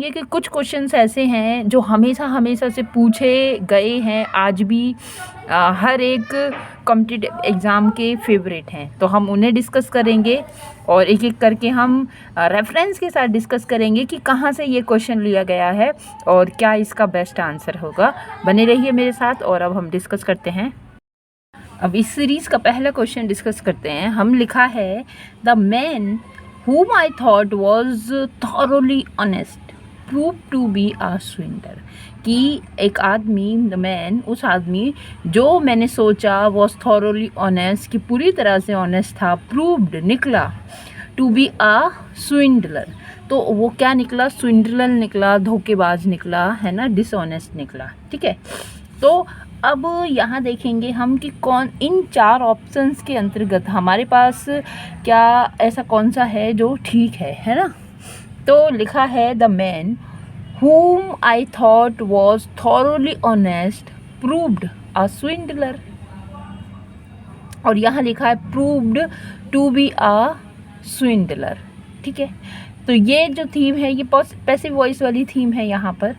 देखेंगे कि कुछ क्वेश्चंस ऐसे हैं जो हमेशा हमेशा से पूछे गए हैं, आज भी हर एक कॉम्पिटिटिव एग्ज़ाम के फेवरेट हैं, तो हम उन्हें डिस्कस करेंगे और एक एक करके हम रेफरेंस के साथ डिस्कस करेंगे कि कहाँ से ये क्वेश्चन लिया गया है और क्या इसका बेस्ट आंसर होगा। बने रहिए मेरे साथ और अब हम डिस्कस करते हैं। अब इस सीरीज़ का पहला क्वेश्चन डिस्कस करते हैं। हम लिखा है the man whom I thought was thoroughly honest proved to be a swindler। कि एक आदमी, द मैन, उस आदमी जो मैंने सोचा was thoroughly honest, कि पूरी तरह से ऑनेस्ट था, proved निकला to be a swindler। तो वो क्या निकला? swindler निकला, धोखेबाज निकला, है ना, डिसऑनेस्ट निकला। ठीक है, तो अब यहाँ देखेंगे हम कि कौन इन 4 ऑप्शंस के अंतर्गत हमारे पास क्या ऐसा कौन सा है जो ठीक है ना। तो लिखा है the man whom I thought was thoroughly honest proved a swindler, और यहाँ लिखा है proved to be a swindler। ठीक है, तो ये जो थीम है ये पैसिव वॉइस वाली थीम है यहाँ पर।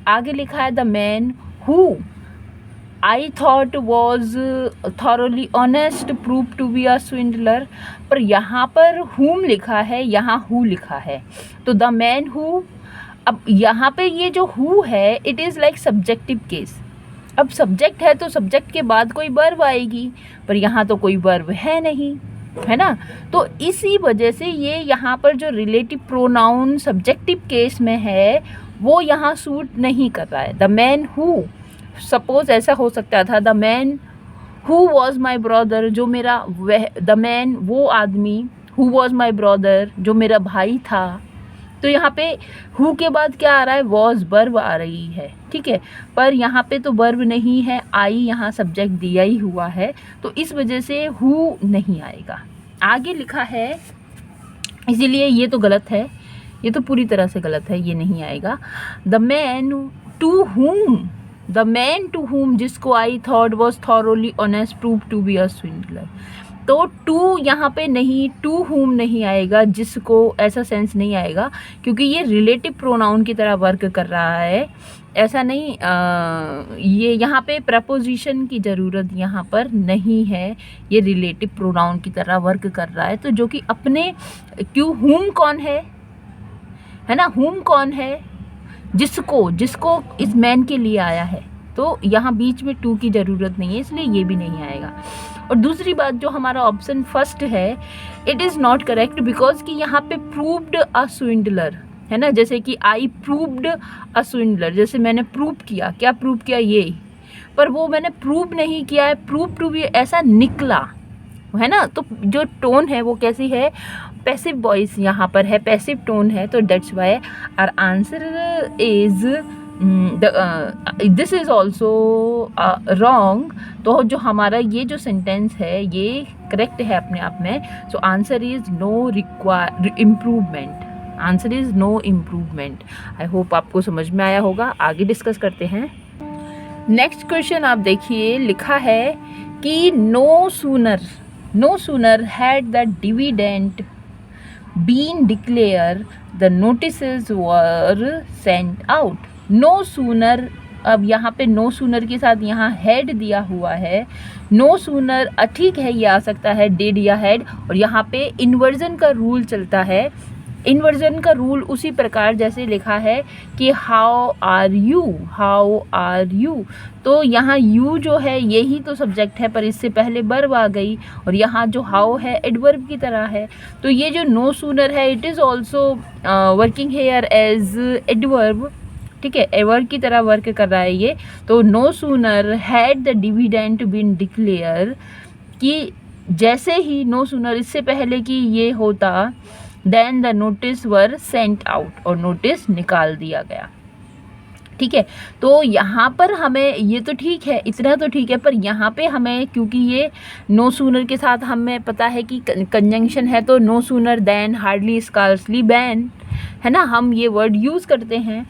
आगे लिखा है the man who I thought was thoroughly honest proved to be a swindler, पर यहाँ पर whom लिखा है, यहाँ who लिखा है, तो the man who। अब यहाँ पे ये जो who है it is like subjective case. अब सब्जेक्ट है तो सब्जेक्ट के बाद कोई वर्ब आएगी, पर यहाँ तो कोई वर्ब है नहीं, है ना। तो इसी वजह से ये यहाँ पर जो रिलेटिव प्रोनाउन सब्जेक्टिव केस में है वो यहाँ सूट नहीं कर रहा है। द मैन हु, सपोज ऐसा हो सकता था the man who was my brother, जो मेरा वह, द मैन वो आदमी, हु वॉज माई ब्रदर जो मेरा भाई था। तो यहाँ पे हु के बाद क्या आ रहा है? वॉज, वर्ब आ रही है। ठीक है, पर यहाँ पे तो वर्ब नहीं है, आई यहाँ सब्जेक्ट दिया ही हुआ है, तो इस वजह से हु नहीं आएगा। आगे लिखा है, इसीलिए ये तो गलत है, ये तो पूरी तरह से गलत है, ये नहीं आएगा। The man to whom, the man to whom जिसको I thought was thoroughly honest prove to be a swindler. तो टू यहाँ पे नहीं, टू हुम नहीं आएगा, जिसको ऐसा सेंस नहीं आएगा, क्योंकि ये रिलेटिव प्रोनाउन की तरह वर्क कर रहा है। ऐसा नहीं, ये यहाँ पे प्रपोजिशन की ज़रूरत यहाँ पर नहीं है, ये रिलेटिव प्रोनाउन की तरह वर्क कर रहा है। तो जो कि अपने, क्यों, हुम कौन है ना, हुम कौन है? जिसको इस मैन के लिए आया है, तो यहाँ बीच में टू की ज़रूरत नहीं है, इसलिए ये भी नहीं आएगा। और दूसरी बात, जो हमारा ऑप्शन फर्स्ट है it is not correct, because कि यहाँ पे प्रूव्ड अ स्विंडलर है ना, जैसे कि आई प्रूव्ड अ स्विंडलर, जैसे मैंने प्रूव किया, क्या प्रूव किया? ये, पर वो मैंने प्रूव नहीं किया है, प्रूव टू भी ऐसा निकला, है ना। तो जो टोन है वो कैसी है? पैसिव वॉइस यहाँ पर है, पैसिव टोन है, तो that's why our answer is this is also wrong. तो जो हमारा ये जो सेंटेंस है ये करेक्ट है अपने आप में। So answer is no improvement, answer is no improvement. I hope आपको समझ में आया होगा। आगे डिस्कस करते हैं। नेक्स्ट क्वेश्चन आप देखिए, लिखा है कि no sooner had the dividend been declare the notices were sent out. No sooner, अब यहाँ पे नो सूनर के साथ यहाँ हैड दिया हुआ है। नो सूनर ठीक है, ये आ सकता है डिड या हैड, और यहाँ पे इन्वर्जन का रूल चलता है। इन्वर्जन का रूल उसी प्रकार जैसे लिखा है कि हाउ आर यू, तो यहाँ यू जो है यही तो सब्जेक्ट है, पर इससे पहले वर्ब आ गई, और यहाँ जो हाउ है एडवर्ब की तरह है। तो ये जो नो सूनर है it is also working here as adverb. ठीक है, एडवर्ब की तरह वर्क कर रहा है ये। तो no sooner had the dividend been declare, कि जैसे ही नो सूनर, इससे पहले कि ये होता, then the notice were sent out, और नोटिस निकाल दिया गया। ठीक है, तो यहाँ पर हमें ये तो ठीक है, इतना तो ठीक है, पर यहाँ पे हमें, क्योंकि ये नो सूनर के साथ हमें पता है कि कंजंक्शन है, तो no sooner than, hardly, scarcely, when, है ना, हम ये वर्ड यूज़ करते हैं।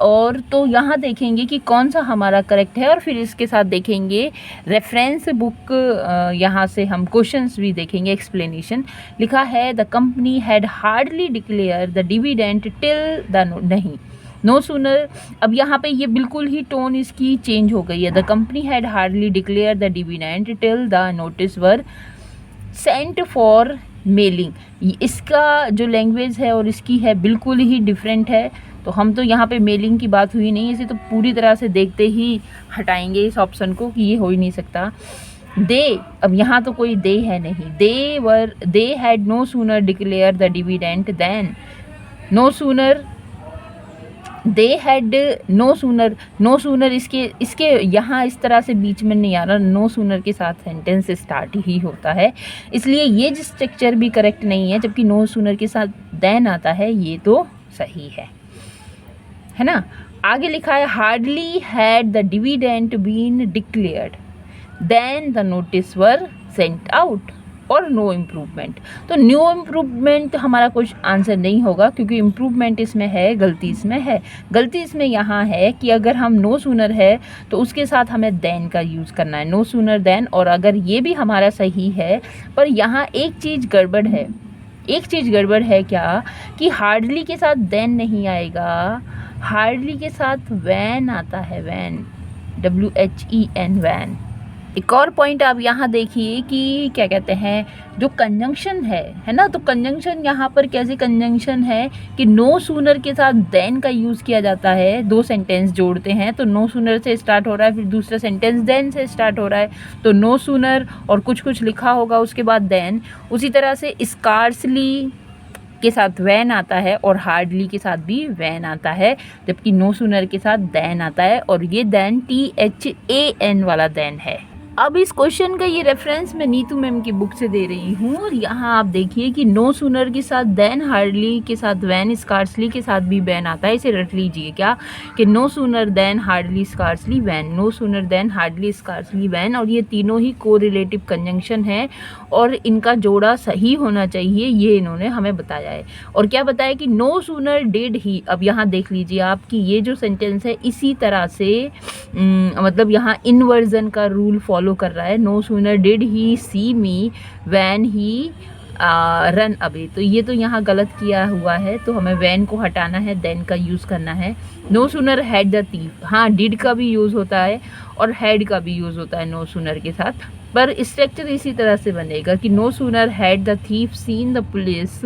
और तो यहाँ देखेंगे कि कौन सा हमारा करेक्ट है, और फिर इसके साथ देखेंगे रेफरेंस बुक, यहाँ से हम क्वेश्चंस भी देखेंगे, एक्सप्लेनेशन। लिखा है the company had hardly declare the dividend till the, नहीं, नो सूनर, अब यहाँ पे ये बिल्कुल ही टोन इसकी चेंज हो गई है। The company had hardly declare the dividend till the notice were sent for mailing. इसका जो लैंग्वेज है और इसकी है बिल्कुल ही डिफरेंट है। तो हम तो यहाँ पे मेलिंग की बात हुई नहीं, इसे तो पूरी तरह से देखते ही हटाएंगे इस ऑप्शन को कि ये हो ही नहीं सकता। दे, अब यहाँ तो कोई दे है नहीं। They had no sooner declare the dividend then, no sooner, they had no sooner इसके यहाँ इस तरह से बीच में नहीं आ रहा, नो सूनर के साथ सेंटेंस स्टार्ट ही होता है, इसलिए ये स्ट्रक्चर भी करेक्ट नहीं है। जबकि नो सूनर के साथ देन आता है, ये तो सही है ना। आगे लिखा है hardly had the dividend been declared then the notice were sent out और नो इम्प्रूवमेंट। तो न्यू इम्प्रूवमेंट हमारा कुछ आंसर नहीं होगा, क्योंकि इम्प्रूवमेंट इसमें है, गलती इसमें है। गलती इसमें यहाँ है कि अगर हम नो सूनर है तो उसके साथ हमें देन का यूज़ करना है, नो सूनर देन। और अगर ये भी हमारा सही है, पर यहाँ एक चीज़ गड़बड़ है। एक चीज़ गड़बड़ है क्या, कि हार्डली के साथ देन नहीं आएगा, हार्डली के साथ वैन आता है, वैन, WHEN, वैन। एक और पॉइंट आप यहाँ देखिए कि क्या कहते हैं, जो कंजंक्शन है ना, तो कंजंक्शन यहाँ पर कैसे कंजंक्शन है कि नो सूनर के साथ देन का यूज़ किया जाता है। दो सेंटेंस जोड़ते हैं तो नो सूनर से स्टार्ट हो रहा है, फिर दूसरा सेंटेंस देन से स्टार्ट हो रहा है, तो नो सूनर और कुछ लिखा होगा उसके बाद देन। उसी तरह से स्कार्सली के साथ वैन आता है और हार्डली के साथ भी वैन आता है, जबकि नो सूनर के साथ देन आता है, और ये देन THAN वाला देन है। अब इस क्वेश्चन का ये रेफरेंस मैं नीतू मैम की बुक से दे रही हूँ, और यहाँ आप देखिए कि नो सूनर के साथ देन, हार्डली के साथ वैन, स्कार्सली के साथ भी वैन आता है। इसे रट लीजिए क्या, कि no sooner than, hardly, scarcely, when, no sooner than, hardly, scarcely, when. और ये तीनों ही कोरिलेटिव कंजंक्शन है और इनका जोड़ा सही होना चाहिए, ये इन्होंने हमें बताया है। और क्या बताया कि नो सूनर डिड ही, अब यहाँ देख लीजिए आप कि ये जो सेंटेंस है इसी तरह से मतलब यहाँ इनवर्जन का रूल फॉलो कर रहा है। No sooner did he see me when he run away, तो ये तो यहाँ गलत किया हुआ है, तो हमें वैन को हटाना है, देन का यूज़ करना है। No sooner had the thief, हाँ डिड का भी यूज़ होता है और हैड का भी यूज़ होता है नो सूनर के साथ, पर स्ट्रक्चर इसी तरह से बनेगा कि no sooner had the thief seen the police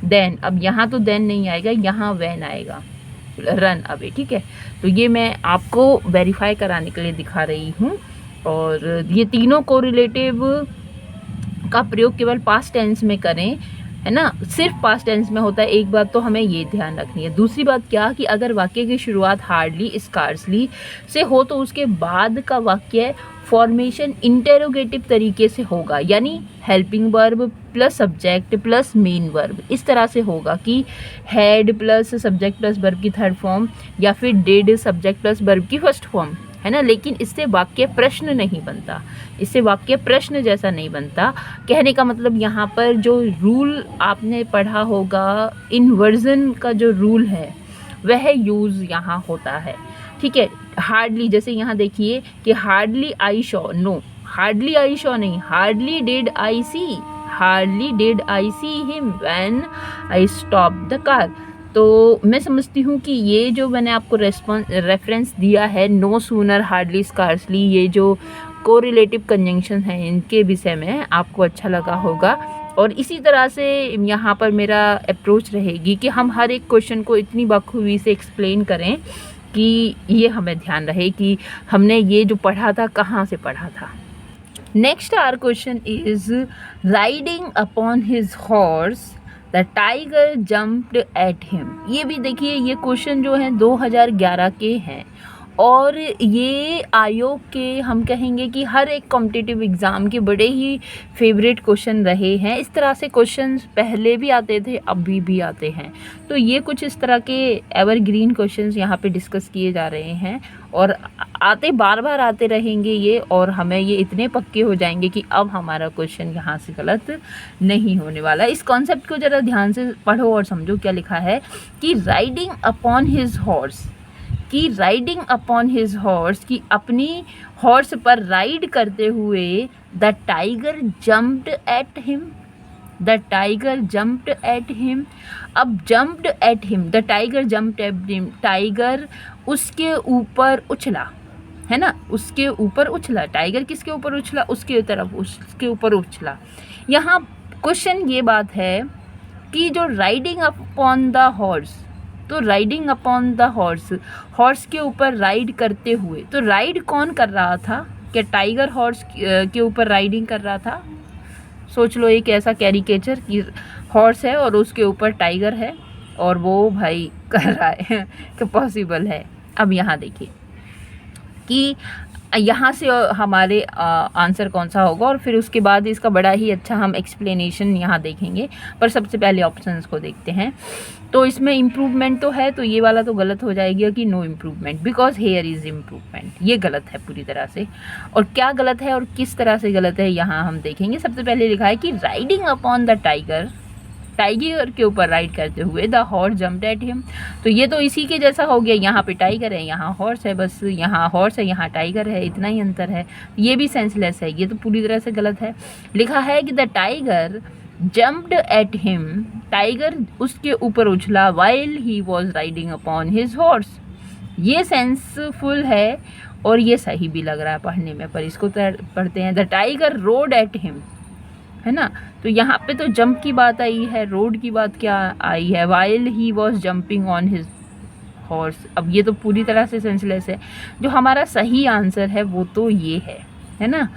then. अब यहाँ तो देन नहीं आएगा, यहाँ वैन आएगा, रन अवे, ठीक है। तो ये मैं आपको वेरीफाई कराने के लिए दिखा रही हूँ। और ये तीनों कोरिलेटिव का प्रयोग केवल पास्ट टेंस में करें, है ना, सिर्फ पास्ट टेंस में होता है। एक बात तो हमें ये ध्यान रखनी है। दूसरी बात क्या, कि अगर वाक्य की शुरुआत हार्डली, स्कार्सली से हो तो उसके बाद का वाक्य फॉर्मेशन इंटेरोगेटिव तरीके से होगा, यानी helping verb plus subject plus main verb, इस तरह से होगा कि had plus subject plus verb की थर्ड फॉर्म, या फिर डिड सब्जेक्ट प्लस वर्ब की फर्स्ट फॉर्म, है ना। लेकिन इससे वाक्य प्रश्न नहीं बनता, इससे वाक्य प्रश्न जैसा नहीं बनता। कहने का मतलब यहाँ पर जो रूल आपने पढ़ा होगा, इन्वर्जन का जो रूल है वह यूज़ यहाँ होता है, ठीक है। हार्डली, जैसे यहाँ देखिए कि hardly I saw, no, hardly I saw नहीं, hardly did I see, hardly did I see him when I stop the car. तो मैं समझती हूँ कि ये जो मैंने आपको रेफरेंस दिया है, नो सूनर, हार्डली, स्कार्सली, ये जो कोरिलेटिव कंजंक्शन है इनके विषय में आपको अच्छा लगा होगा। और इसी तरह से यहाँ पर मेरा अप्रोच रहेगी कि हम हर एक क्वेश्चन को इतनी बखूबी से एक्सप्लेन करें कि ये हमें ध्यान रहे कि हमने ये जो पढ़ा था कहाँ से पढ़ा था। Next our question is riding upon his horse the tiger jumped at him. ये भी देखिए, ये क्वेश्चन जो है 2011 के हैं, और ये आयोग के हम कहेंगे कि हर एक कॉम्पिटिटिव एग्ज़ाम के बड़े ही फेवरेट क्वेश्चन रहे हैं। इस तरह से क्वेश्चंस पहले भी आते थे, अभी भी आते हैं। तो ये कुछ इस तरह के एवरग्रीन क्वेश्चंस यहाँ पे डिस्कस किए जा रहे हैं, और आते बार बार आते रहेंगे ये, और हमें ये इतने पक्के हो जाएंगे कि अब हमारा क्वेश्चन यहाँ से गलत नहीं होने वाला। इस कॉन्सेप्ट को ज़रा ध्यान से पढ़ो और समझो। क्या लिखा है कि राइडिंग अपॉन हिज हॉर्स, कि राइडिंग अपॉन हिज हॉर्स, कि अपनी हॉर्स पर राइड करते हुए the tiger jumped at him, the tiger jumped at him. अब jumped at him, the tiger jumped at him, tiger उसके ऊपर उछला, है ना, उसके ऊपर उछला। टाइगर किसके ऊपर उछला? उसके तरफ, उसके ऊपर उछला। यहाँ क्वेश्चन ये बात है कि जो राइडिंग अपॉन द हॉर्स, तो riding upon the horse, horse के ऊपर राइड करते हुए, तो राइड कौन कर रहा था? क्या टाइगर हॉर्स के ऊपर राइडिंग कर रहा था? सोच लो एक ऐसा कैरिकेचर कि हॉर्स है और उसके ऊपर टाइगर है और वो भाई कर रहा है तो पॉसिबल है। अब यहाँ देखिए कि यहाँ से हमारे आंसर कौन सा होगा और फिर उसके बाद इसका बड़ा ही अच्छा हम एक्सप्लेनेशन यहाँ देखेंगे। पर सबसे पहले ऑप्शंस को देखते हैं। तो इसमें इम्प्रूवमेंट तो है, तो ये वाला तो गलत हो जाएगी कि no improvement because here is improvement, ये गलत है पूरी तरह से। और क्या गलत है और किस तरह से गलत है यहाँ हम देखेंगे। सबसे पहले लिखा है कि riding upon the tiger, tiger के ऊपर राइड करते हुए the horse jumped at him, तो ये तो इसी के जैसा हो गया। यहाँ पे टाइगर है, यहाँ हॉर्स है, बस यहाँ हॉर्स है, यहाँ टाइगर है, इतना ही अंतर है। ये भी सेंसलेस है, ये तो पूरी तरह से गलत है। लिखा है कि the tiger jumped at him, tiger उसके ऊपर उछला while he was riding upon his horse, ये सेंसफुल है और ये सही भी लग रहा है पढ़ने में। पर इसको पढ़ते हैं, the tiger road at him, है ना, तो यहाँ पे तो जंप की बात आई है, रोड की बात क्या आई है? While he was jumping on his horse. अब ये तो पूरी तरह से सेंसलेस है। जो हमारा सही आंसर है वो तो ये है ना,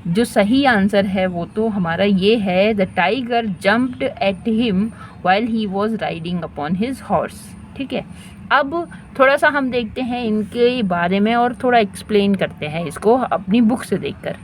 जो सही आंसर है वो तो हमारा ये है, the tiger jumped at him while he was riding upon his horse. ठीक है, अब थोड़ा सा हम देखते हैं इनके बारे में और थोड़ा एक्सप्लेन करते हैं इसको अपनी बुक से देखकर।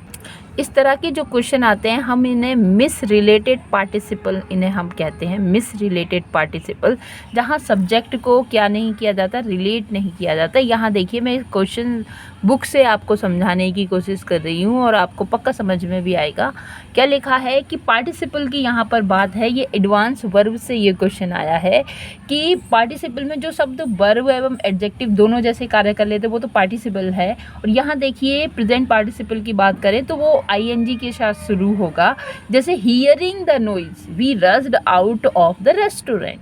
इस तरह के जो क्वेश्चन आते हैं हम इन्हें मिस रिलेटेड पार्टिसिपल, इन्हें हम कहते हैं मिस रिलेटेड पार्टिसिपल, जहाँ सब्जेक्ट को क्या नहीं किया जाता, रिलेट नहीं किया जाता। यहाँ देखिए मैं क्वेश्चन बुक से आपको समझाने की कोशिश कर रही हूँ और आपको पक्का समझ में भी आएगा। क्या लिखा है कि पार्टिसिपल की यहाँ पर बात है, ये एडवांस वर्ब से ये क्वेश्चन आया है कि पार्टिसिपल में जो शब्द वर्ब एवं एडजेक्टिव दोनों जैसे कार्य कर लेते वो तो पार्टिसिपल है। और यहाँ देखिए प्रेजेंट पार्टिसिपल की बात करें तो वो आईएनजी के साथ शुरू होगा। जैसे hearing the noise we rushed out of the restaurant,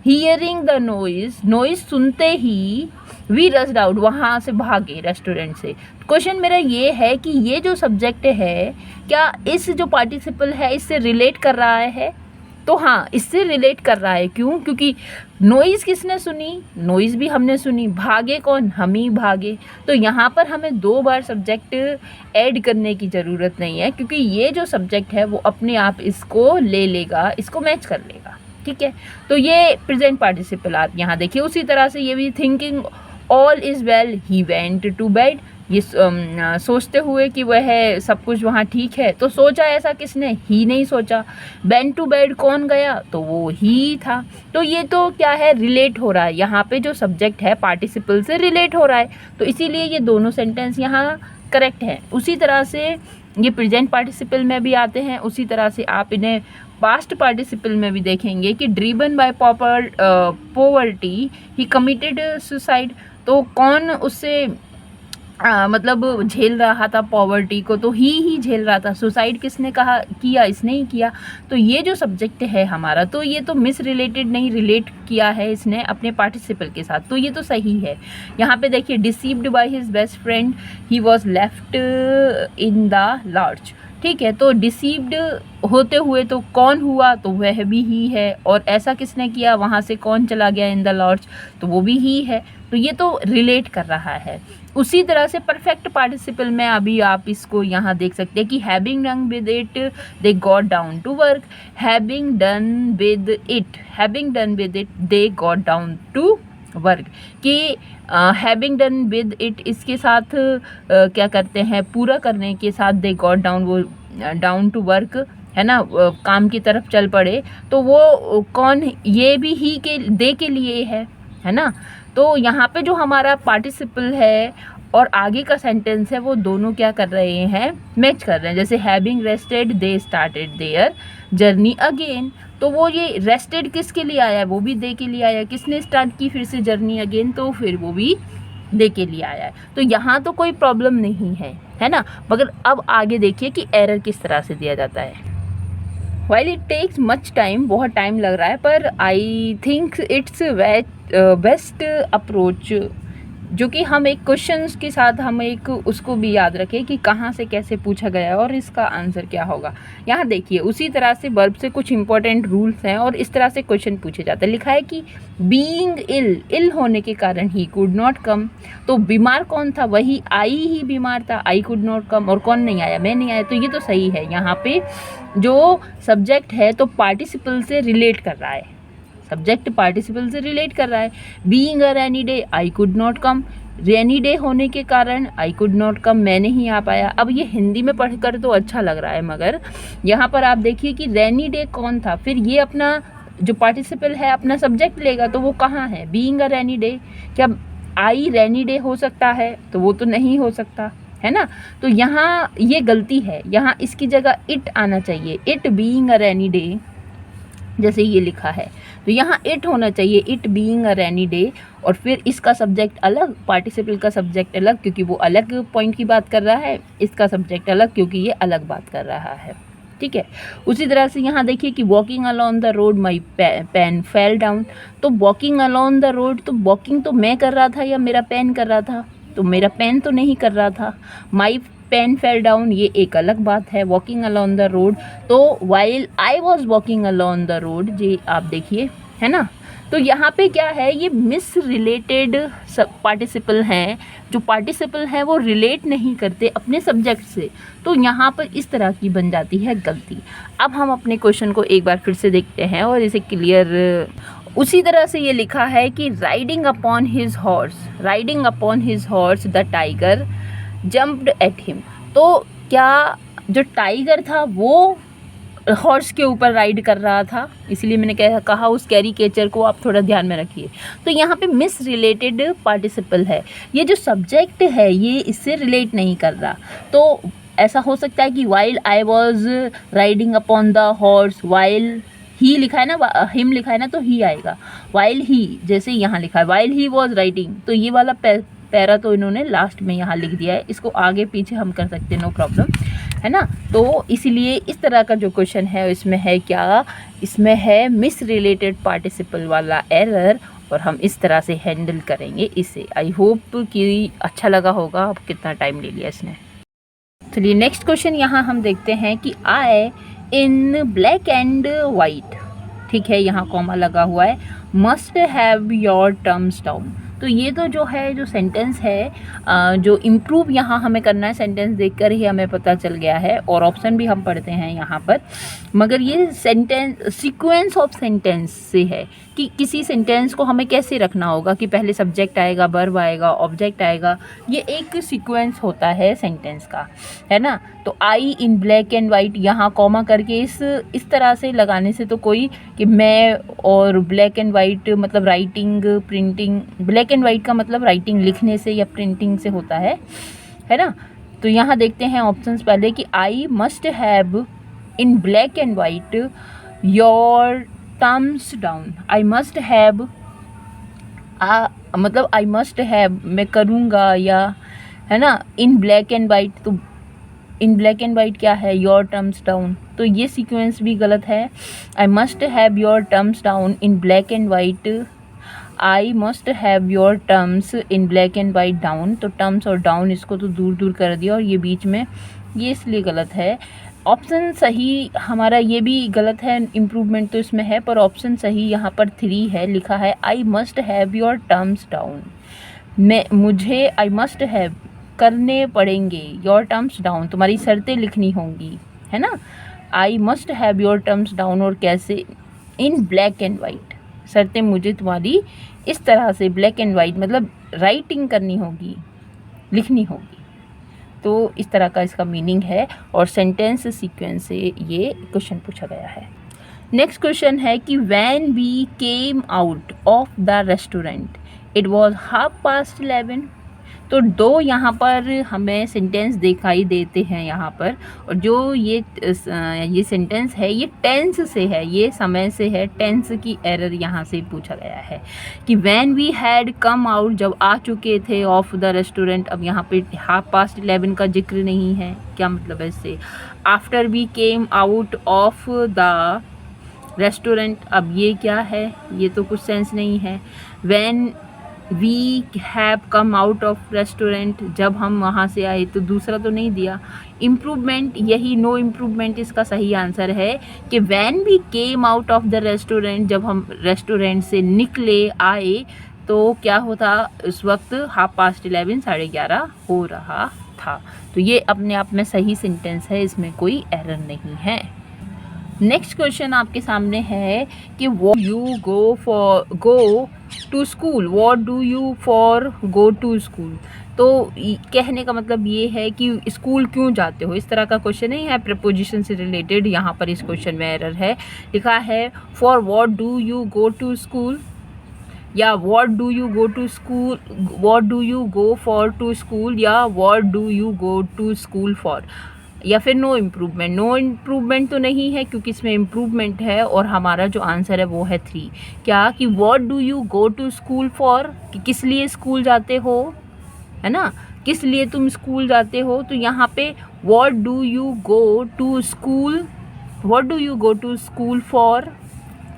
hearing the noise, noise सुनते ही वी रस्ड आउट, वहाँ से भागे रेस्टोरेंट से। क्वेश्चन मेरा ये है कि ये जो सब्जेक्ट है क्या इस जो पार्टिसिपल है इससे रिलेट कर रहा है? तो हाँ, इससे रिलेट कर रहा है। क्यों? क्योंकि नॉइज़ किसने सुनी? नॉइज़ भी हमने सुनी। भागे कौन? हम ही भागे। तो यहाँ पर हमें 2 बार सब्जेक्ट ऐड करने की ज़रूरत नहीं है क्योंकि ये जो सब्जेक्ट है वो अपने आप इसको ले लेगा, इसको मैच कर लेगा। ठीक है, तो ये प्रेजेंट पार्टिसिपल आप यहाँ देखिए। उसी तरह से ये भी thinking all is well he went to bed, ये सोचते हुए कि वह सब कुछ वहाँ ठीक है। तो सोचा ऐसा किसने? ही नहीं सोचा। वेंट टू बेड कौन गया? तो वो ही था। तो ये तो क्या है? रिलेट हो रहा है। यहाँ पे जो सब्जेक्ट है पार्टिसिपल से रिलेट हो रहा है, तो इसीलिए ये दोनों सेंटेंस यहाँ करेक्ट है। उसी तरह से ये प्रेजेंट पार्टिसिपल में भी आते हैं, उसी तरह से आप इन्हें पास्ट पार्टिसिपल में भी देखेंगे कि driven by poverty he committed suicide. तो कौन उससे मतलब झेल रहा था पॉवर्टी को? तो ही झेल रहा था। सुसाइड किसने कहा किया? इसने ही किया। तो ये जो सब्जेक्ट है हमारा, तो ये तो मिस रिलेटेड नहीं, रिलेट किया है इसने अपने पार्टिसिपल के साथ, तो ये तो सही है। यहाँ पे देखिए deceived by his best friend he was left in the large. ठीक है, तो डिसीव्ड होते हुए तो कौन हुआ? तो वह भी ही है। और ऐसा किसने किया? वहाँ से कौन चला गया इन द लॉर्ज? तो वो भी ही है। तो ये तो रिलेट कर रहा है। उसी तरह से परफेक्ट पार्टिसिपल में अभी आप इसको यहाँ देख सकते हैं कि having done with it they got down to work, having done with it they got down to work. कि हैविंग डन विद इट इसके साथ क्या करते हैं? पूरा करने के साथ दे गॉट डाउन, वो डाउन टू वर्क है ना, काम की तरफ चल पड़े। तो वो कौन? ये भी ही के दे के लिए है ना। तो यहाँ पे जो हमारा पार्टिसिपल है और आगे का सेंटेंस है वो दोनों क्या कर रहे हैं? मैच कर रहे हैं। जैसे having rested they started their journey again. तो वो ये रेस्टेड किसके लिए आया है? वो भी दे के लिए आया है। किसने स्टार्ट की फिर से जर्नी अगेन? तो फिर वो भी दे के लिए आया है। तो यहाँ तो कोई प्रॉब्लम नहीं है ना। मगर अब आगे देखिए कि एरर किस तरह से दिया जाता है। While it takes much time, बहुत टाइम लग रहा है, पर I think it's best approach, जो कि हम एक क्वेश्चंस के साथ हम एक उसको भी याद रखें कि कहाँ से कैसे पूछा गया है और इसका आंसर क्या होगा। यहाँ देखिए उसी तरह से वर्ब से कुछ इंपॉर्टेंट रूल्स हैं और इस तरह से क्वेश्चन पूछे जाते हैं। लिखा है कि बीइंग इल होने के कारण ही कुड नॉट कम, तो बीमार कौन था, वही आई ही बीमार था, आई कुड नॉट कम, और कौन नहीं आया, मैं नहीं आया, तो ये तो सही है। यहाँ पे जो सब्जेक्ट है तो पार्टिसिपल से रिलेट कर रहा है, सब्जेक्ट पार्टिसिपल से रिलेट कर रहा है। Being a rainy day I could not come, rainy day होने के कारण आई कुड नॉट कम, मैं नहीं आ पाया। अब ये हिंदी में पढ़कर तो अच्छा लग रहा है, मगर यहाँ पर आप देखिए कि रेनी डे कौन था, फिर ये अपना जो पार्टिसिपल है अपना सब्जेक्ट लेगा, तो वो कहाँ है, बीइंग अ रेनी डे। क्या आई रेनी डे हो सकता है, तो वो तो नहीं हो सकता है ना। तो यहाँ ये गलती है, यहाँ इसकी जगह इट आना चाहिए, it being a rainy day, जैसे ये लिखा है तो यहाँ इट होना चाहिए, it being a rainy day, और फिर इसका सब्जेक्ट अलग, पार्टिसिपल का सब्जेक्ट अलग क्योंकि वो अलग पॉइंट की बात कर रहा है, इसका सब्जेक्ट अलग क्योंकि ये अलग बात कर रहा है। ठीक है, उसी तरह से यहाँ देखिए कि walking alone the road my pen fell down, तो वॉकिंग अलॉन द रोड, तो वॉकिंग तो मैं कर रहा था या मेरा पेन कर रहा था, तो मेरा पेन तो नहीं कर रहा था। माई पेन फेल डाउन ये एक अलग बात है। वॉकिंग अलॉन द रोड, तो while I was walking alone the road, जी आप देखिए है ना। तो यहाँ पे क्या है, ये मिस रिलेटेड पार्टिसिपल हैं, जो पार्टिसिपल हैं वो रिलेट नहीं करते अपने सब्जेक्ट से, तो यहाँ पर इस तरह की बन जाती है गलती। अब हम अपने क्वेश्चन को एक बार फिर से देखते हैं और इसे क्लियर, उसी तरह से ये लिखा है कि riding upon his horse the tiger jumped at him, तो क्या जो टाइगर था वो हॉर्स के ऊपर राइड कर रहा था, इसलिए मैंने कहा उस कैरिकेचर को आप थोड़ा ध्यान में रखिए। तो यहाँ पे मिस रिलेटेड पार्टिसिपल है, ये जो सब्जेक्ट है ये इससे रिलेट नहीं कर रहा, तो ऐसा हो सकता है कि while I was riding upon the horse, while he लिखा है ना, हिम लिखा है ना, तो ही आएगा। वाइल ही, जैसे यहाँ लिखा है वाइल ही वॉज राइडिंग, तो ये वाला पैरा तो इन्होंने लास्ट में यहाँ लिख दिया है, इसको आगे पीछे हम कर सकते हैं, नो प्रॉब्लम, है ना। तो इसीलिए इस तरह का जो क्वेश्चन है इसमें है क्या, इसमें है मिस रिलेटेड पार्टिसिपल वाला एरर, और हम इस तरह से हैंडल करेंगे इसे। आई होप कि अच्छा लगा होगा। अब कितना टाइम ले लिया इसने। चलिए नेक्स्ट क्वेश्चन यहाँ हम देखते हैं कि आई इन ब्लैक एंड वाइट, ठीक है, यहाँ कॉमा लगा हुआ है, must have your terms down, तो ये तो जो है जो सेंटेंस है, जो इम्प्रूव यहाँ हमें करना है, सेंटेंस देखकर ही हमें पता चल गया है, और ऑप्शन भी हम पढ़ते हैं यहाँ पर, मगर ये सेंटेंस सीक्वेंस ऑफ सेंटेंस से है कि किसी सेंटेंस को हमें कैसे रखना होगा, कि पहले सब्जेक्ट आएगा, वर्ब आएगा, ऑब्जेक्ट आएगा, ये एक सीक्वेंस होता है सेंटेंस का, है ना। तो आई इन ब्लैक एंड वाइट, यहाँ कॉमा करके इस तरह से लगाने से तो कोई, कि मैं और ब्लैक एंड वाइट मतलब writing, printing, black and white का मतलब राइटिंग लिखने से या प्रिंटिंग से होता है ना। तो यहाँ देखते हैं ऑप्शंस पहले कि I must have in black and white your terms down, I must have, मतलब आई मस्ट हैव मैं करूँगा, या है ना, इन ब्लैक एंड वाइट, तो इन ब्लैक एंड वाइट क्या है, योर टर्म्स डाउन, तो ये सीक्वेंस भी गलत है। I must have your terms down in black and white, I must have your terms in black and white down, तो टर्म्स और डाउन इसको तो दूर दूर कर दिया, और ये बीच में, ये इसलिए गलत है। ऑप्शन सही हमारा ये भी गलत है, इम्प्रूवमेंट तो इसमें है, पर ऑप्शन सही यहाँ पर 3 है, लिखा है I must have your terms down, मुझे आई मस्ट हैव करने पड़ेंगे, योर टर्म्स डाउन तुम्हारी शर्तें लिखनी होंगी, है ना। I must have your terms down, और कैसे, इन ब्लैक एंड वाइट, शर्तें मुझे तुम्हारी इस तरह से ब्लैक एंड वाइट मतलब राइटिंग करनी होगी, लिखनी होगी, तो इस तरह का इसका मीनिंग है, और सेंटेंस सीक्वेंस से ये क्वेश्चन पूछा गया है। नेक्स्ट क्वेश्चन है कि when we came out of the restaurant it was 11:30, तो दो यहाँ पर हमें सेंटेंस दिखाई देते हैं यहाँ पर, और जो ये सेंटेंस है ये टेंस से है, ये समय से है, टेंस की एरर यहाँ से पूछा गया है कि when we had come out, जब आ चुके थे, ऑफ द रेस्टोरेंट। अब यहाँ पे 11:30 का जिक्र नहीं है, क्या मतलब है इससे। After we came out of the restaurant, अब ये क्या है, ये तो कुछ सेंस नहीं है। When we have come out of restaurant, जब हम वहाँ से आए, तो दूसरा तो नहीं दिया। इम्प्रूवमेंट, यही नो इम्प्रूवमेंट इसका सही आंसर है कि when we came out of the restaurant, जब हम रेस्टोरेंट से निकले आए, तो क्या होता उस वक्त 11:30 11:30 हो रहा था। तो ये अपने आप में सही सेंटेंस है, इसमें कोई एरर नहीं है। नेक्स्ट क्वेश्चन आपके सामने है कि what you go to school, what do you for go to school. तो कहने का मतलब ये है कि स्कूल क्यों जाते हो, इस तरह का क्वेश्चन नहीं है, प्रपोजिशन से रिलेटेड। यहाँ पर इस क्वेश्चन में एरर है, लिखा है for what do you go to school, या what do you go to school, what do you go for to school, या what do you go to school for, या फिर नो इम्प्रूवमेंट। नो इम्प्रूवमेंट तो नहीं है क्योंकि इसमें improvement है, और हमारा जो आंसर है वो है 3। क्या कि what do you go to school for, कि किस लिए स्कूल जाते हो, है ना, किस लिए तुम स्कूल जाते हो। तो यहाँ पे what do you go to school, what do you go to school for,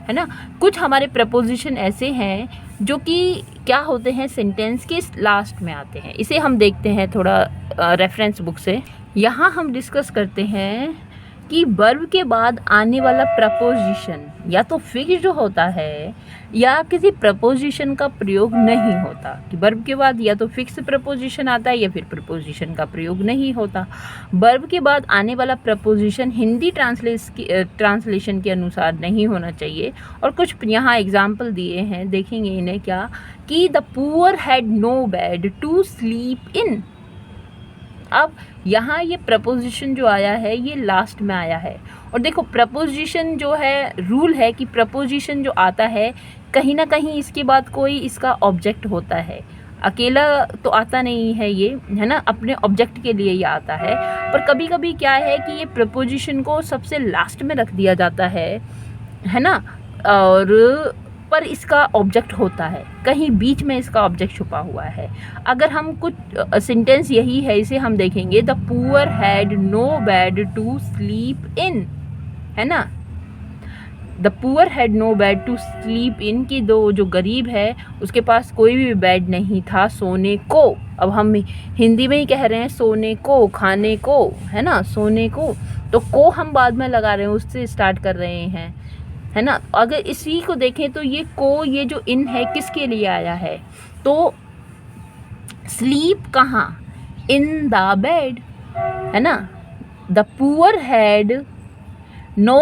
है ना। कुछ हमारे प्रपोजिशन ऐसे हैं जो कि क्या होते हैं, सेंटेंस के लास्ट में आते हैं। इसे हम देखते हैं थोड़ा रेफरेंस बुक से। यहाँ हम डिस्कस करते हैं कि वर्ब के बाद आने वाला प्रपोजिशन या तो फिक्स्ड होता है या किसी प्रपोजिशन का प्रयोग नहीं होता, कि वर्ब के बाद या तो फिक्स प्रपोजिशन आता है या फिर प्रपोजिशन का प्रयोग नहीं होता। वर्ब के बाद आने वाला प्रपोजिशन हिंदी ट्रांसलेशन के अनुसार नहीं होना चाहिए, और कुछ यहाँ एग्जाम्पल दिए हैं, देखेंगे इन्हें क्या, कि the poor had no bed to sleep in. अब यहाँ ये प्रपोजिशन जो आया है ये लास्ट में आया है, और देखो प्रपोजिशन जो है, रूल है कि प्रपोजिशन जो आता है कहीं ना कहीं इसके बाद कोई इसका ऑब्जेक्ट होता है, अकेला तो आता नहीं है ये, है ना, अपने ऑब्जेक्ट के लिए ये आता है। पर कभी कभी क्या है कि ये प्रपोजिशन को सबसे लास्ट में रख दिया जाता है ना, और पर इसका ऑब्जेक्ट होता है, कहीं बीच में इसका ऑब्जेक्ट छुपा हुआ है। अगर हम कुछ सेंटेंस यही है, इसे हम देखेंगे, the poor had no bed to sleep in, है ना, the poor had no bed to sleep in, की दो जो गरीब है उसके पास कोई भी बेड नहीं था सोने को। अब हम हिंदी में ही कह रहे हैं सोने को, खाने को, है ना, सोने को हम बाद में लगा रहे हैं, उससे स्टार्ट कर रहे हैं, है ना। अगर इसी को देखें तो ये जो इन है किसके लिए आया है, तो स्लीप कहाँ, इन द बेड, है ना। द पुअर हैड नो,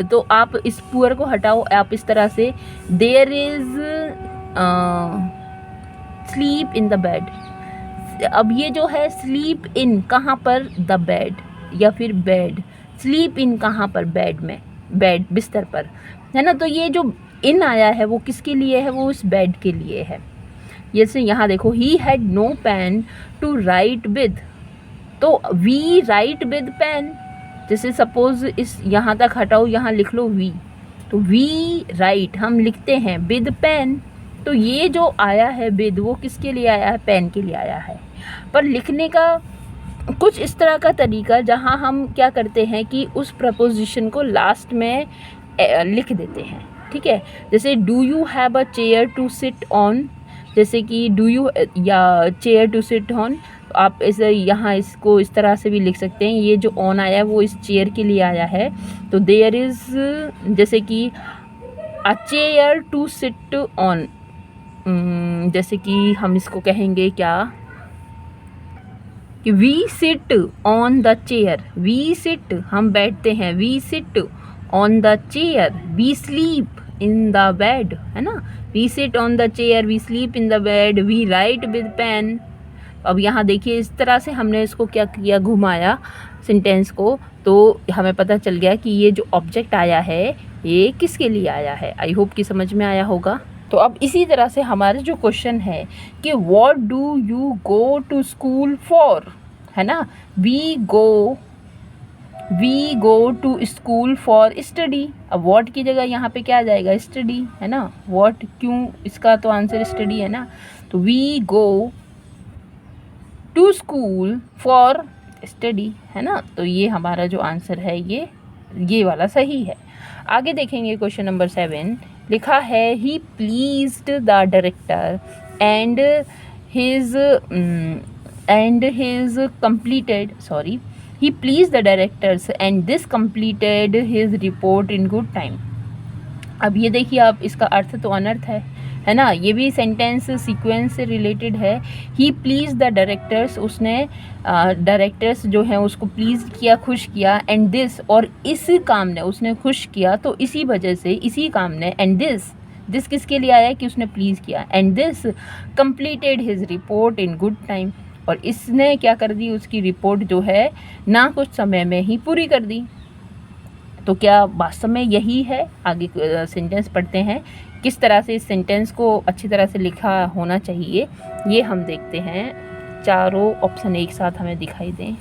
तो आप इस पुअर को हटाओ, आप इस तरह से, there is sleep in the bed. अब ये जो है स्लीप इन कहाँ पर, द बेड या फिर बेड, स्लीप इन कहाँ पर, बेड में, बेड बिस्तर पर, है ना। तो ये जो इन आया है वो किसके लिए है, वो उस बेड के लिए है। जैसे यहाँ देखो, he had no pen to write with, तो वी राइट विद पेन। जैसे सपोज इस यहाँ तक हटाओ, यहाँ लिख लो वी, तो वी राइट हम लिखते हैं विद पेन। तो ये जो आया है विद, वो किसके लिए आया है, पेन के लिए आया है। पर लिखने का कुछ इस तरह का तरीका जहाँ हम क्या करते हैं कि उस प्रपोजिशन को लास्ट में लिख देते हैं, ठीक है। जैसे do you have a chair to sit on, जैसे कि डू यू या चेयर टू सिट ऑन, आप इसे यहाँ इसको इस तरह से भी लिख सकते हैं। ये जो ऑन आया है वो इस चेयर के लिए आया है, तो देयर इज़, जैसे कि a chair to sit on, जैसे कि हम इसको कहेंगे क्या, कि we sit on the chair, we sit हम बैठते हैं, we sit on the chair, we sleep in the bed, है ना, we sit on the chair, we sleep in the bed, we write with pen. अब यहाँ देखिए इस तरह से हमने इसको क्या किया, घुमाया सेंटेंस को, तो हमें पता चल गया कि ये जो ऑब्जेक्ट आया है ये किसके लिए आया है। आई होप कि समझ में आया होगा। तो अब इसी तरह से हमारे जो क्वेश्चन है कि what do you go to school for, है ना, we go to school for study. अब व्हाट की जगह यहाँ पे क्या आ जाएगा, स्टडी, है ना। व्हाट क्यों, इसका तो आंसर स्टडी है ना। तो we go to school for study, है ना। तो ये हमारा जो आंसर है ये वाला सही है। आगे देखेंगे क्वेश्चन नंबर 7, लिखा है he pleased the director and his completed, sorry, he pleased the directors and this completed his report in good time। अब ये देखिए, आप इसका अर्थ तो अनर्थ है ना। ये भी सेंटेंस सीक्वेंस से रिलेटेड है। ही प्लीज द डायरेक्टर्स, उसने डायरेक्टर्स जो हैं उसको प्लीज़ किया, खुश किया। एंड दिस, और इस काम ने उसने खुश किया, तो इसी वजह से इसी काम ने, एंड दिस किसके लिए आया है कि उसने प्लीज़ किया। And this completed his report in good time, और इसने क्या कर दी, उसकी रिपोर्ट जो है ना कुछ समय में ही पूरी कर दी। तो क्या वास्तव में यही है। आगे सेंटेंस पढ़ते हैं, किस तरह से इस सेंटेंस को अच्छी तरह से लिखा होना चाहिए ये हम देखते हैं। चारों ऑप्शन एक साथ हमें दिखाई दें।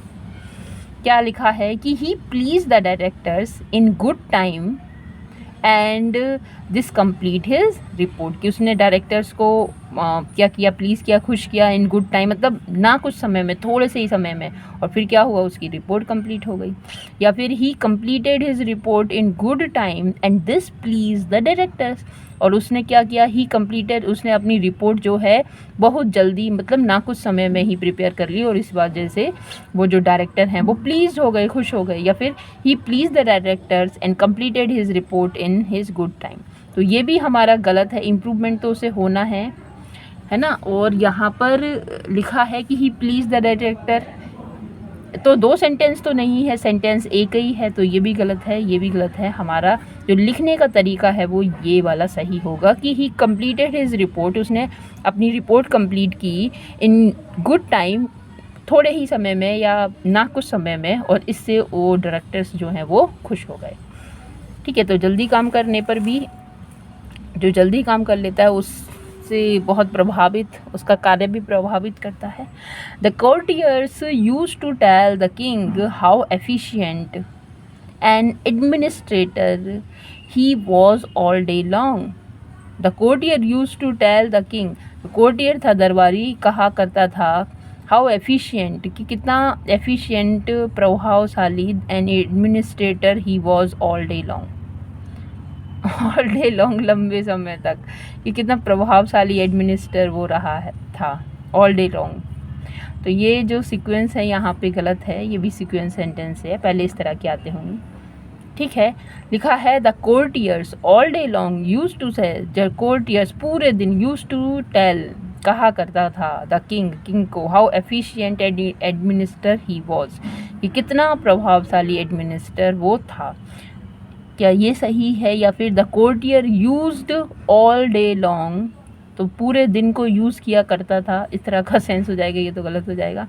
क्या लिखा है कि he please the directors in good time and this complete his report, कि उसने डायरेक्टर्स को क्या किया, प्लीज़ किया, खुश किया, इन गुड टाइम मतलब ना कुछ समय में, थोड़े से ही समय में, और फिर क्या हुआ, उसकी रिपोर्ट कंप्लीट हो गई। या फिर ही completed his report in good time and this please the directors, और उसने क्या किया, ही कंप्लीटेड, उसने अपनी रिपोर्ट जो है बहुत जल्दी मतलब ना कुछ समय में ही प्रिपेयर कर ली, और इस वजह से वो जो डायरेक्टर हैं वो प्लीज हो गए, खुश हो गए। या फिर he please the directors and completed his report in his good time. तो ये भी हमारा गलत है, इम्प्रूवमेंट तो उसे होना है ना। और यहाँ पर लिखा है कि ही प्लीज द डायरेक्टर, तो दो सेंटेंस तो नहीं है, सेंटेंस एक ही है, तो ये भी गलत है, ये भी गलत है। हमारा जो लिखने का तरीका है वो ये वाला सही होगा कि ही कंप्लीटेड हिज रिपोर्ट, उसने अपनी रिपोर्ट कंप्लीट की इन गुड टाइम, थोड़े ही समय में या ना कुछ समय में, और इससे वो डायरेक्टर्स जो हैं वो खुश हो गए। ठीक है, तो जल्दी काम करने पर भी जो जल्दी काम कर लेता है उससे बहुत प्रभावित, उसका कार्य भी प्रभावित करता है। The courtiers used to tell the king how efficient an administrator he was all day long। The courtier used to tell the king, courtier था दरबारी, कहा करता था हाउ एफिशिएंट, कि कितना एफिशिएंट, प्रभावशाली, an administrator he was all day long, all day long लंबे समय तक, कि कितना प्रभावशाली एडमिनिस्टर वो रहा है था ऑल डे लॉन्ग। तो ये जो सीक्वेंस है यहाँ पे गलत है, ये भी सीक्वेंस सेंटेंस है, पहले इस तरह के आते होंगे। ठीक है, लिखा है the courtiers all day long use to say, जब कोर्टियर्स पूरे दिन, यूज टू टेल कहा करता था, द किंग को, how efficient administer he was, कि कितना प्रभावशाली एडमिनिस्टर वो था। क्या ये सही है। या फिर the courtier used all day long, तो पूरे दिन को यूज़ किया करता था, इस तरह का सेंस हो जाएगा, ये तो गलत हो जाएगा।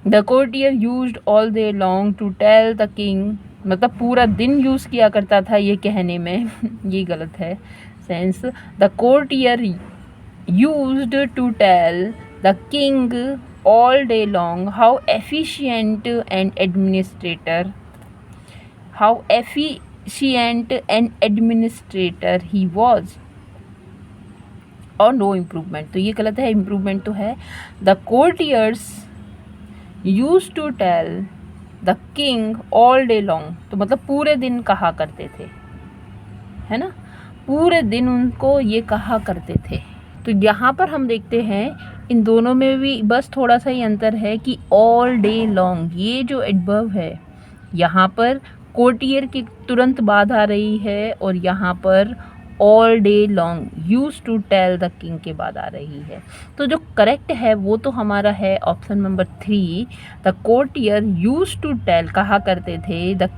The courtier used all day long to tell the king, मतलब पूरा दिन यूज़ किया करता था ये कहने में ये गलत है sense. The courtier used to tell the king all day long how efficient and administrator, how efficient and administrator he was, और नो इम्प्रूवमेंट, तो ये गलत है, इम्प्रूवमेंट तो है। The courtiers use to tell the king all day long, तो मतलब पूरे दिन कहा करते थे, है ना, पूरे दिन उनको ये कहा करते थे। तो यहाँ पर हम देखते हैं इन दोनों में भी बस थोड़ा सा ही अंतर है कि ऑल डे लॉन्ग, ये जो एडवर्ब है यहाँ पर कोर्टियर के तुरंत बाद आ रही है, और यहाँ पर all day long use to tell the king के बाद आ रही है। तो जो करेक्ट है वो तो हमारा है option number 3, the courtier use to tell, कहा करते थे द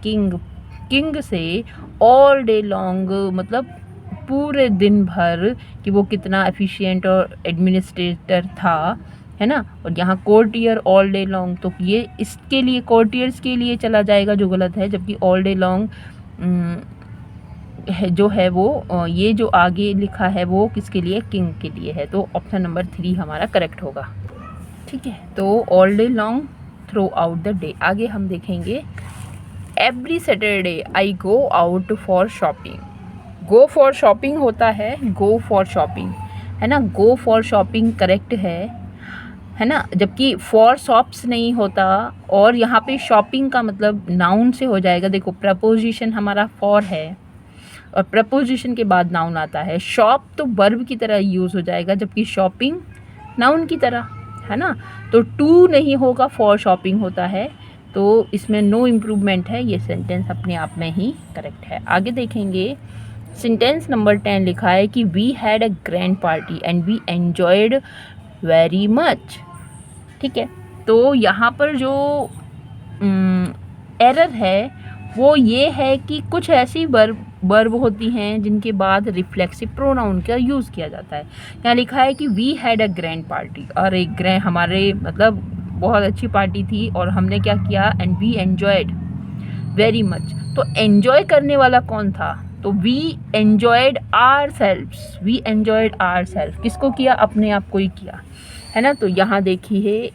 किंग से ऑल डे लॉन्ग, मतलब पूरे दिन भर, कि वो कितना एफिशिएंट और एडमिनिस्ट्रेटर था, है ना। और यहाँ कोर्टियर ऑल डे लॉन्ग, तो ये इसके लिए कोर्टियर्स के लिए चला जाएगा जो गलत है, जबकि ऑल डे लॉन्ग जो है वो ये जो आगे लिखा है वो किसके लिए, किंग के लिए है। तो ऑप्शन नंबर 3 हमारा करेक्ट होगा। ठीक है, तो all day long through out the day. आगे हम देखेंगे every Saturday I go out for shopping. Go for shopping होता है गो फॉर शॉपिंग, है ना। गो फॉर शॉपिंग करेक्ट है ना, जबकि फॉर शॉप्स नहीं होता। और यहाँ पे शॉपिंग का मतलब नाउन से हो जाएगा। देखो प्रपोजिशन हमारा फॉर है और प्रपोजिशन के बाद नाउन आता है। शॉप तो वर्ब की तरह यूज़ हो जाएगा, जबकि शॉपिंग नाउन की तरह, है ना। तो टू नहीं होगा, फॉर शॉपिंग होता है। तो इसमें नो इम्प्रूवमेंट है, ये सेंटेंस अपने आप में ही करेक्ट है। आगे देखेंगे सेंटेंस नंबर 10 लिखा है कि we had a grand party and we enjoyed very much. ठीक है, तो यहाँ पर जो एरर है वो ये है कि कुछ ऐसी वर्ब होती हैं जिनके बाद रिफ्लेक्सिव प्रोनाउन का यूज़ किया जाता है। यहाँ लिखा है कि we had a grand party, और एक हमारे मतलब बहुत अच्छी पार्टी थी और हमने क्या किया, and we enjoyed very much. तो एन्जॉय करने वाला कौन था, तो we enjoyed ourselves. We enjoyed ourself, किसको किया, अपने आप को ही किया, है ना। तो यहाँ देखिए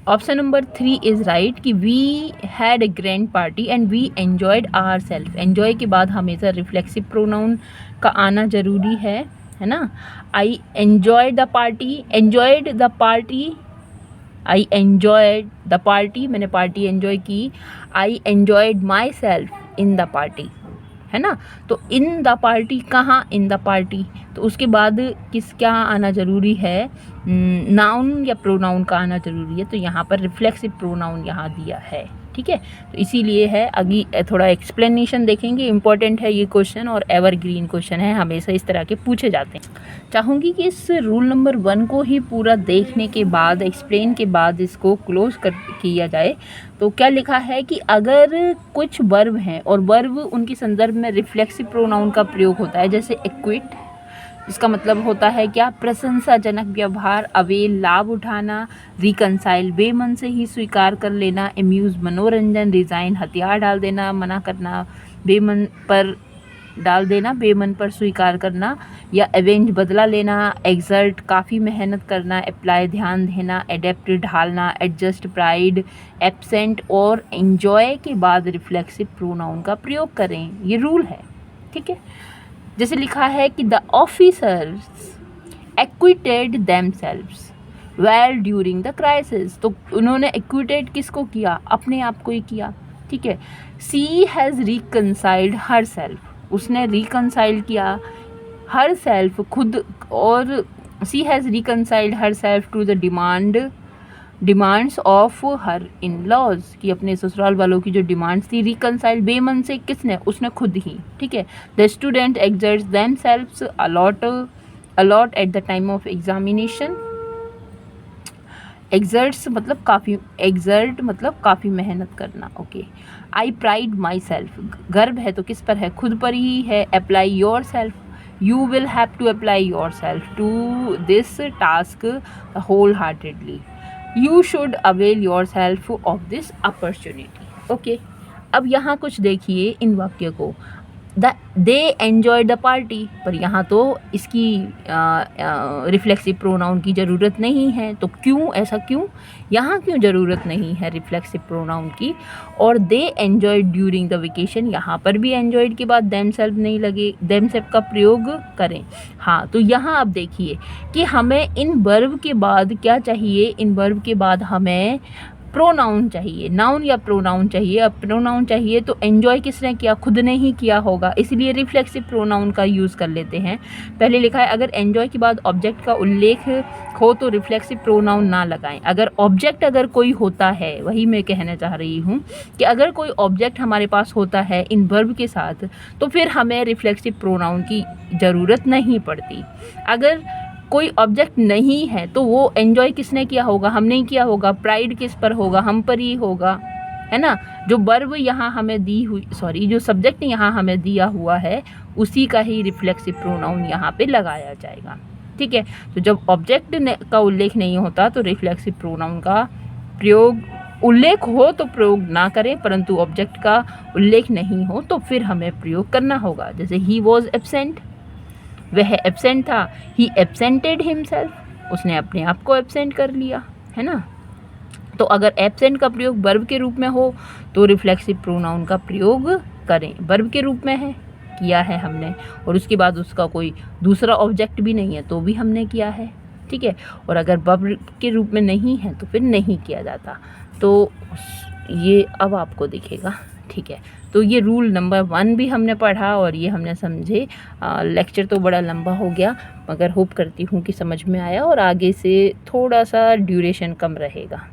ऑप्शन नंबर 3 इज़ राइट कि we had a grand party and we enjoyed ourself. Enjoy के बाद हमेशा रिफ्लेक्सिव प्रोनाउन का आना ज़रूरी है ना। I enjoyed the party, enjoyed the party, I enjoyed the party, मैंने पार्टी एन्जॉय की। I enjoyed my self in the party, है ना। तो इन द पार्टी कहाँ, इन द पार्टी, तो उसके बाद क्या आना ज़रूरी है, नाउन या प्रोनाउन का आना ज़रूरी है। तो यहाँ पर रिफ्लेक्सिव प्रोनाउन यहाँ दिया है। ठीक है, तो इसीलिए है। अभी थोड़ा एक्सप्लेनेशन देखेंगे, इंपॉर्टेंट है ये क्वेश्चन और एवरग्रीन क्वेश्चन है, हमेशा इस तरह के पूछे जाते हैं। चाहूँगी कि इस रूल नंबर 1 को ही पूरा देखने के बाद, एक्सप्लेन के बाद इसको क्लोज किया जाए। तो क्या लिखा है कि अगर कुछ वर्ब हैं और वर्ब उनके संदर्भ में रिफ्लेक्सिव प्रोनाउन का प्रयोग होता है, जैसे एक्विट, इसका मतलब होता है क्या, प्रशंसाजनक व्यवहार, अवेल लाभ उठाना, रिकनसाइल बेमन से ही स्वीकार कर लेना, एम्यूज मनोरंजन, रिजाइन हथियार डाल देना, मना करना, बेमन पर डाल देना, बेमन पर स्वीकार करना, या एवेंज बदला लेना, एग्जर्ट काफ़ी मेहनत करना, अप्लाई ध्यान देना, एडेप्ट ढालना, एडजस्ट प्राइड, एब्सेंट और एंजॉय के बाद रिफ्लेक्सिव प्रोनाउन का प्रयोग करें। ये रूल है। ठीक है, जैसे लिखा है कि the officers acquitted themselves well during the crisis. तो उन्होंने एक्विटेड किसको किया, अपने आप को ही किया। ठीक है, she has reconciled herself, उसने रिकनसाइल किया हर सेल्फ खुद, और she has reconciled herself to the demands of her in laws, कि अपने ससुराल वालों की जो डिमांड्स थी, रिकनसाइल बेमन से किसने, उसने खुद ही। ठीक है, the student exerts themselves a lot at the time of examination. Exerts मतलब काफ़ी, एग्जर्ट मतलब काफ़ी मेहनत करना। Okay, I pride myself, गर्व है तो किस पर है, खुद पर ही है। Apply yourself, you will have to apply yourself to this task wholeheartedly, you should avail yourself of this opportunity. Okay, अब यहाँ कुछ देखिए इन वाक्य को, दे एन्जॉय द पार्टी, पर यहाँ तो इसकी रिफ्लेक्सिव प्रोनाउन की ज़रूरत नहीं है। तो क्यों, ऐसा क्यों, यहाँ क्यों ज़रूरत नहीं है रिफ्लेक्सिव प्रोनाउन की। और दे एन्जॉयड ड्यूरिंग द वेकेशन, यहाँ पर भी एन्जॉयड के बाद देमसेल्फ नहीं लगे, देमसेल्फ का प्रयोग करें। हाँ, तो यहाँ आप देखिए कि हमें इन वर्ब के बाद क्या चाहिए, इन वर्ब के बाद हमें प्रोनाउन चाहिए, नाउन या प्रोनाउन चाहिए। अब प्रोनाउन चाहिए तो एन्जॉय किसने किया, खुद ने ही किया होगा, इसलिए रिफ्लेक्सिव प्रोनाउन का यूज़ कर लेते हैं। पहले लिखा है अगर एन्जॉय के बाद ऑब्जेक्ट का उल्लेख हो तो रिफ्लेक्सिव प्रोनाउन ना लगाएं। अगर ऑब्जेक्ट अगर कोई होता है, वही मैं कहना चाह रही हूँ कि अगर कोई ऑब्जेक्ट हमारे पास होता है इन वर्ब के साथ, तो फिर हमें रिफ्लेक्सिव प्रोनाउन की ज़रूरत नहीं पड़ती। अगर कोई ऑब्जेक्ट नहीं है तो वो एन्जॉय किसने किया होगा, हमने ही किया होगा। प्राइड किस पर होगा, हम पर ही होगा, है ना। जो वर्ब यहाँ हमें दी हुई, जो सब्जेक्ट यहाँ हमें दिया हुआ है, उसी का ही रिफ्लेक्सिव प्रोनाउन यहाँ पे लगाया जाएगा। ठीक है, तो जब ऑब्जेक्ट का उल्लेख नहीं होता तो रिफ्लेक्सिव प्रोनाउन का प्रयोग उल्लेख हो तो प्रयोग ना करें, परंतु ऑब्जेक्ट का उल्लेख नहीं हो तो फिर हमें प्रयोग करना होगा। जैसे ही वॉज एब्सेंट, वह एब्सेंट था, ही एब्सेंटेड हिमसेल्फ, उसने अपने आप को एब्सेंट कर लिया, है ना। तो अगर एब्सेंट का प्रयोग वर्ब के रूप में हो तो रिफ्लेक्सिव प्रोनाउन का प्रयोग करें। वर्ब के रूप में है, किया है हमने, और उसके बाद उसका कोई दूसरा ऑब्जेक्ट भी नहीं है तो भी हमने किया है, ठीक है। और अगर वर्ब के रूप में नहीं है तो फिर नहीं किया जाता। तो ये अब आपको दिखेगा, ठीक है। तो ये रूल नंबर 1 भी हमने पढ़ा और ये हमने समझे। लेक्चर तो बड़ा लंबा हो गया, मगर होप करती हूँ कि समझ में आया और आगे से थोड़ा सा ड्यूरेशन कम रहेगा।